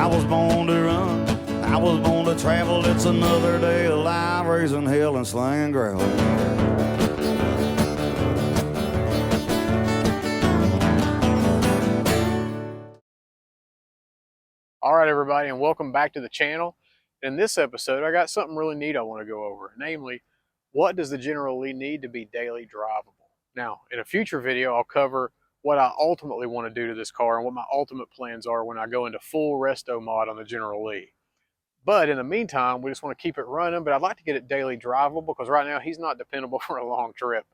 I was born to run, I was born to travel. It's another day alive, raising hell and slanging gravel. All right, everybody, and welcome back to the channel. In this episode, I got something really neat I want to go over. Namely, what does the General Lee need to be daily drivable? Now, in a future video, I'll cover what I ultimately want to do to this car and what my ultimate plans are when I go into full resto mod on the General Lee. But in the meantime, we just want to keep it running, but I'd like to get it daily drivable because right now he's not dependable for a long trip.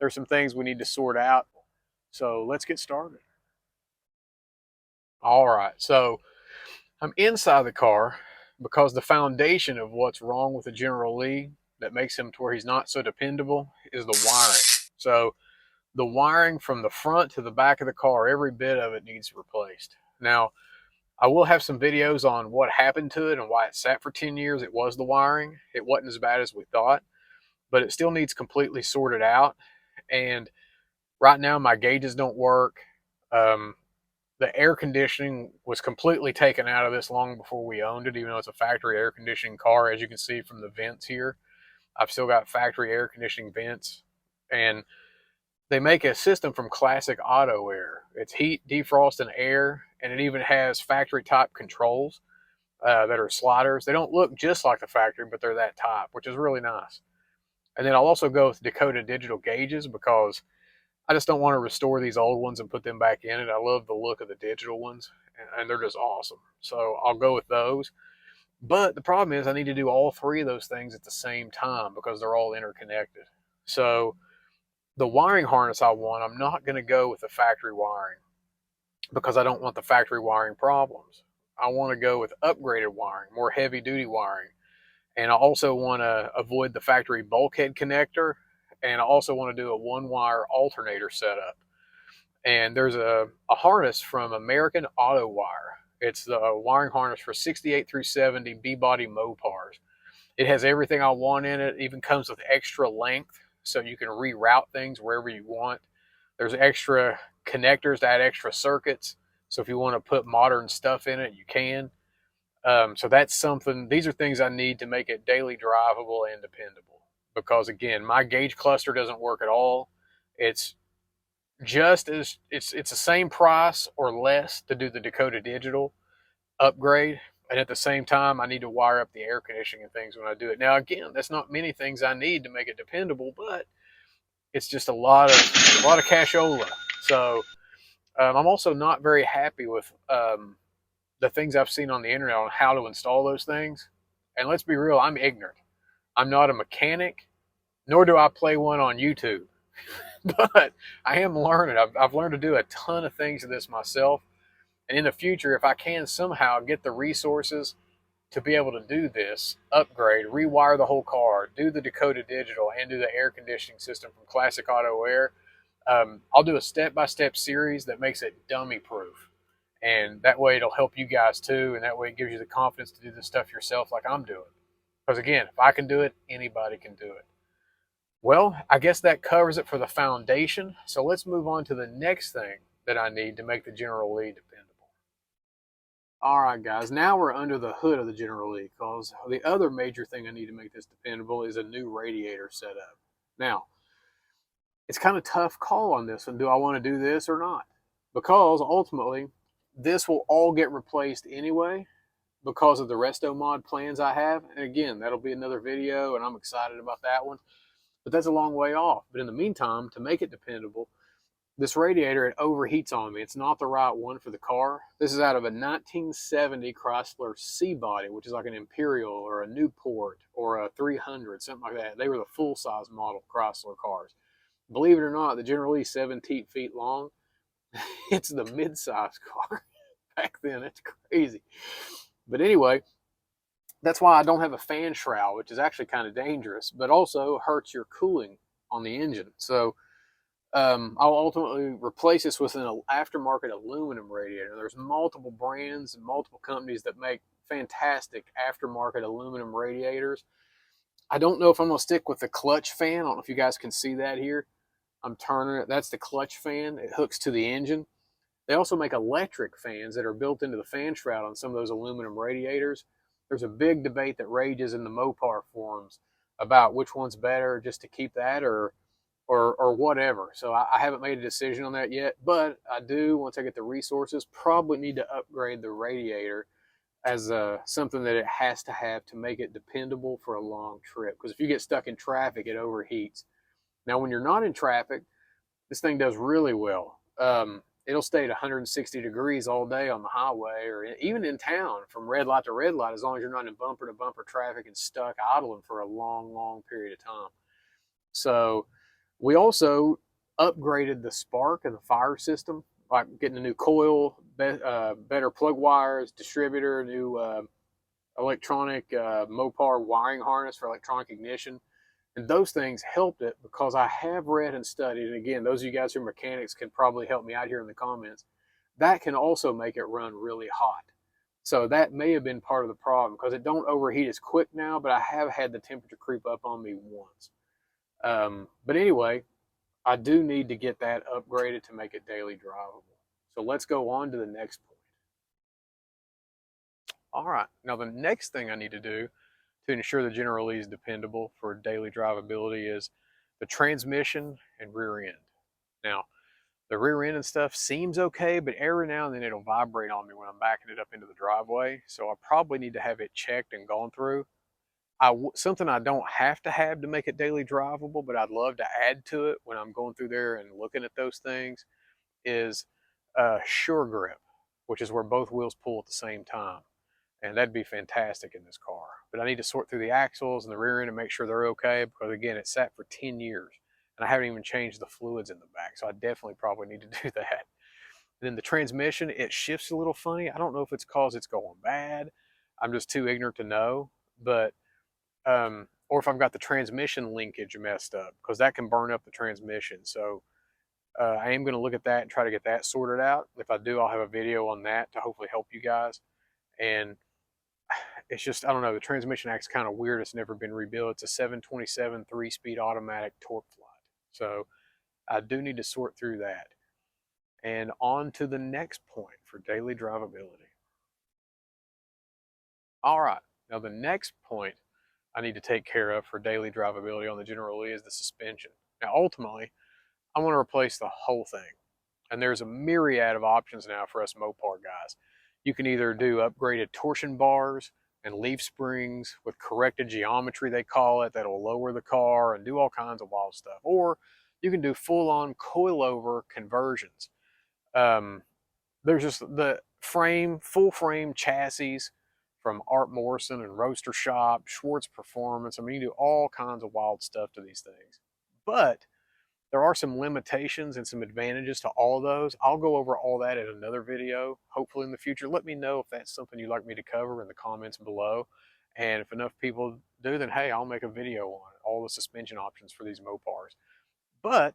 There's some things we need to sort out. So let's get started. All right, so I'm inside the car because the foundation of what's wrong with the General Lee that makes him to where he's not so dependable is the wiring. So the wiring from the front to the back of the car, every bit of it needs replaced. Now, I will have some videos on what happened to it and why it sat for 10 years. It was the wiring. It wasn't as bad as we thought, but it still needs completely sorted out. And right now my gauges don't work. The air conditioning was completely taken out of this long before we owned it, even though it's a factory air conditioning car. As you can see from the vents here, I've still got factory air conditioning vents. And they make a system from Classic Auto Air. It's heat, defrost, and air, and it even has factory type controls that are sliders. They don't look just like the factory, but they're that type, which is really nice. And then I'll also go with Dakota digital gauges because I just don't want to restore these old ones and put them back in it. I love the look of the digital ones, and they're just awesome. So I'll go with those. But the problem is I need to do all three of those things at the same time because they're all interconnected. So the wiring harness I want, I'm not going to go with the factory wiring because I don't want the factory wiring problems. I want to go with upgraded wiring, more heavy duty wiring. And I also want to avoid the factory bulkhead connector. And I also want to do a one wire alternator setup. And there's a harness from American Auto Wire. It's the wiring harness for 68 through 70 B-body Mopars. It has everything I want in it. It even comes with extra length so you can reroute things wherever you want. There's extra connectors to add extra circuits. So if you want to put modern stuff in it, you can. So that's something, these are things I need to make it daily drivable and dependable. Because again, my gauge cluster doesn't work at all. It's just as, it's the same price or less to do the Dakota Digital upgrade. And at the same time, I need to wire up the air conditioning and things when I do it. Now, again, that's not many things I need to make it dependable, but it's just a lot of cashola. So I'm also not very happy with the things I've seen on the internet on how to install those things. And let's be real, I'm ignorant. I'm not a mechanic, nor do I play one on YouTube. But I am learning. I've learned to do a ton of things to this myself. And in the future, if I can somehow get the resources to be able to do this, upgrade, rewire the whole car, do the Dakota Digital, and do the air conditioning system from Classic Auto Air, I'll do a step-by-step series that makes it dummy-proof. And that way it'll help you guys too, and that way it gives you the confidence to do this stuff yourself like I'm doing. Because again, if I can do it, anybody can do it. Well, I guess that covers it for the foundation. So let's move on to the next thing that I need to make the General Lee dependable. All right, guys, now we're under the hood of the General Lee because the other major thing I need to make this dependable is a new radiator setup. Now, it's kind of a tough call on this one. Do I want to do this or not? Because ultimately, this will all get replaced anyway because of the resto mod plans I have. And again, that'll be another video, and I'm excited about that one. But that's a long way off. But in the meantime, to make it dependable, this radiator, it overheats on me. It's not the right one for the car. This is out of a 1970 Chrysler C-Body, which is like an Imperial or a Newport or a 300, something like that. They were the full-size model Chrysler cars. Believe it or not, the General Lee 17 feet long. It's the mid-size car. Back then, it's crazy. But anyway, that's why I don't have a fan shroud, which is actually kind of dangerous, but also hurts your cooling on the engine. So I'll ultimately replace this with an aftermarket aluminum radiator. There's multiple brands and multiple companies that make fantastic aftermarket aluminum radiators. I don't know if I'm going to stick with the clutch fan. I don't know if you guys can see that here. I'm turning it. That's the clutch fan. It hooks to the engine. They also make electric fans that are built into the fan shroud on some of those aluminum radiators. There's a big debate that rages in the Mopar forums about which one's better, just to keep that or whatever. So I haven't made a decision on that yet, but I do, once I get the resources, probably need to upgrade the radiator as something that it has to have to make it dependable for a long trip. Because if you get stuck in traffic, it overheats. Now, when you're not in traffic, this thing does really well. It'll stay at 160 degrees all day on the highway or even in town from red light to red light, as long as you're not in bumper to bumper traffic and stuck idling for a long, long period of time. So we also upgraded the spark and the fire system, like getting a new coil, better plug wires, distributor, new electronic Mopar wiring harness for electronic ignition. And those things helped it because I have read and studied, and again, those of you guys who are mechanics can probably help me out here in the comments, that can also make it run really hot. So that may have been part of the problem because it don't overheat as quick now, but I have had the temperature creep up on me once. But anyway, I do need to get that upgraded to make it daily drivable. So let's go on to the next point. All right, now the next thing I need to do to ensure the General Lee is dependable for daily drivability is the transmission and rear end. Now, the rear end and stuff seems okay, but every now and then it'll vibrate on me when I'm backing it up into the driveway. So I probably need to have it checked and gone through. Something I don't have to make it daily drivable, but I'd love to add to it when I'm going through there and looking at those things is sure grip, which is where both wheels pull at the same time. And that'd be fantastic in this car. But I need to sort through the axles and the rear end and make sure they're okay because, again, it sat for 10 years. And I haven't even changed the fluids in the back, so I definitely probably need to do that. And then the transmission, it shifts a little funny. I don't know if it's because it's going bad. I'm just too ignorant to know. But or if I've got the transmission linkage messed up, because that can burn up the transmission. So I am going to look at that and try to get that sorted out. If I do, I'll have a video on that to hopefully help you guys. And it's just, I don't know, the transmission act's kind of weird. It's never been rebuilt. It's a 727 3-speed automatic torque flight. So I do need to sort through that. And on to the next point for daily drivability. All right, now the next point I need to take care of for daily drivability on the General Lee is the suspension. Now, ultimately, I want to replace the whole thing. And there's a myriad of options now for us Mopar guys. You can either do upgraded torsion bars and leaf springs with corrected geometry, they call it, that'll lower the car and do all kinds of wild stuff. Or you can do full-on coilover conversions. There's just the full frame chassis from Art Morrison and Roadster Shop, Schwartz Performance. I mean, you do all kinds of wild stuff to these things. But there are some limitations and some advantages to all of those. I'll go over all that in another video, hopefully in the future. Let me know if that's something you'd like me to cover in the comments below. And if enough people do, then hey, I'll make a video on it, all the suspension options for these Mopars. But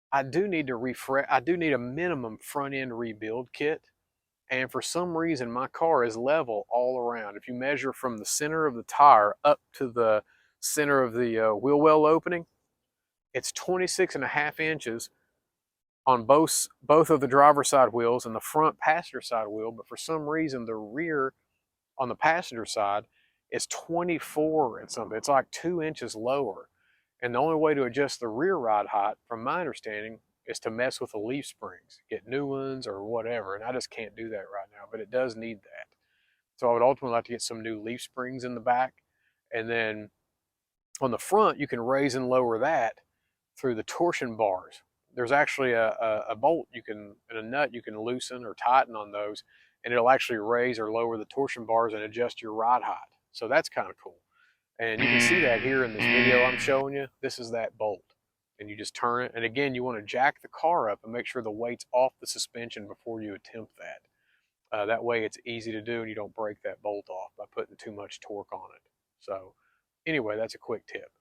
I do need a minimum front end rebuild kit. And for some reason, my car is level all around. If you measure from the center of the tire up to the center of the wheel well opening, it's 26.5 inches on both of the driver's side wheels and the front passenger side wheel. But for some reason, the rear on the passenger side is 24 and something. It's like 2 inches lower. And the only way to adjust the rear ride height, from my understanding, is to mess with the leaf springs, get new ones or whatever. And I just can't do that right now, but it does need that. So I would ultimately like to get some new leaf springs in the back. And then on the front, you can raise and lower that through the torsion bars. There's actually a bolt and a nut you can loosen or tighten on those, and it'll actually raise or lower the torsion bars and adjust your ride height. So that's kind of cool. And you can see that here in this video I'm showing you. This is that bolt. And you just turn it. And again, you want to jack the car up and make sure the weight's off the suspension before you attempt that. That way it's easy to do and you don't break that bolt off by putting too much torque on it. So anyway, that's a quick tip.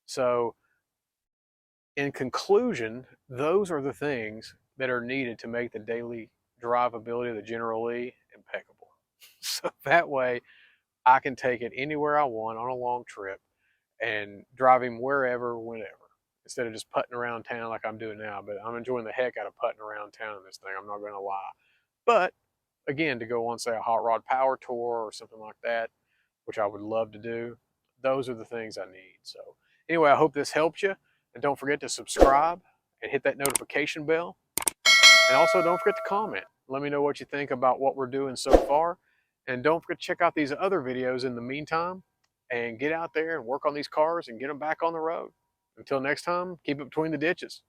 So in conclusion, those are the things that are needed to make the daily drivability of the General Lee impeccable. So that way I can take it anywhere I want on a long trip and drive him wherever, whenever. instead of just putting around town like I'm doing now. But I'm enjoying the heck out of putting around town in this thing. I'm not going to lie. But again, to go on, say, a hot rod power tour or something like that, which I would love to do, those are the things I need. So anyway, I hope this helped you. And don't forget to subscribe and hit that notification bell. And also don't forget to comment. Let me know what you think about what we're doing so far. And don't forget to check out these other videos in the meantime and get out there and work on these cars and get them back on the road. Until next time, keep it between the ditches.